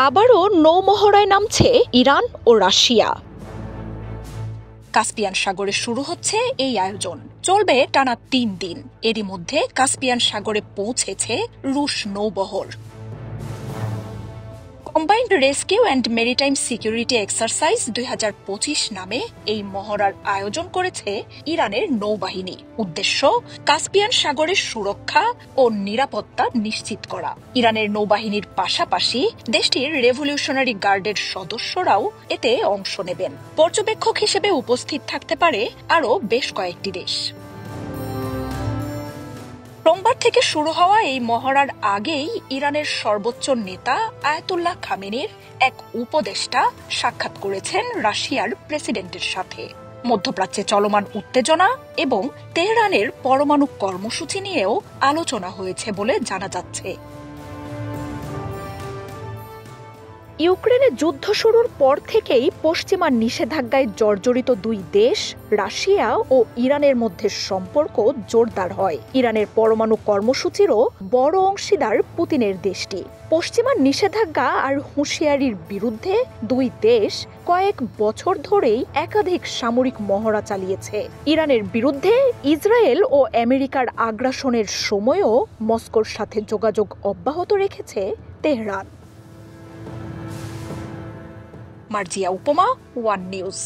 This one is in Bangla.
আবারও নৌমহড়ায় নামছে ইরান ও রাশিয়া। কাস্পিয়ান সাগরে শুরু হচ্ছে এই আয়োজন, চলবে টানা ৩ দিন। এরই মধ্যে কাস্পিয়ান সাগরে পৌঁছেছে রুশ নৌবহর। Combined rescue and maritime security exercise ২০২৫ নামে এই মহড়ার আয়োজন করেছে ইরানের নৌবাহিনী। উদ্দেশ্য কাস্পিয়ান সাগরের সুরক্ষা ও নিরাপত্তা নিশ্চিত করা। ইরানের নৌবাহিনীর পাশাপাশি দেশটির রেভলিউশনারি গার্ডের সদস্যরাও এতে অংশ নেবেন। পর্যবেক্ষক হিসেবে উপস্থিত থাকতে পারে আরও বেশ কয়েকটি দেশ। সোমবার থেকে শুরু হওয়া এই মহড়ার আগেই ইরানের সর্বোচ্চ নেতা আয়াতুল্লাহ খামেনির এক উপদেষ্টা সাক্ষাৎ করেছেন রাশিয়ার প্রেসিডেন্টের সাথে। মধ্যপ্রাচ্যে চলমান উত্তেজনা এবং তেহরানের পরমাণু কর্মসূচি নিয়েও আলোচনা হয়েছে বলে জানা যাচ্ছে। ইউক্রেনে যুদ্ধ শুরুর পর থেকেই পশ্চিমা নিষেধাজ্ঞায় জর্জরিত দুই দেশ রাশিয়া ও ইরানের মধ্যে সম্পর্ক জোরদার হয়। ইরানের পরমাণু কর্মসূচিরও বড় অংশীদার পুতিনের দেশটি। পশ্চিমা নিষেধাজ্ঞা আর হুঁশিয়ারির বিরুদ্ধে দুই দেশ কয়েক বছর ধরেই একাধিক সামরিক মহড়া চালিয়েছে। ইরানের বিরুদ্ধে ইসরায়েল ও আমেরিকার আগ্রাসনের সময়ও মস্কোর সাথে যোগাযোগ অব্যাহত রেখেছে তেহরান। মার্জিয়া উপমা, ওয়ান নিউজ।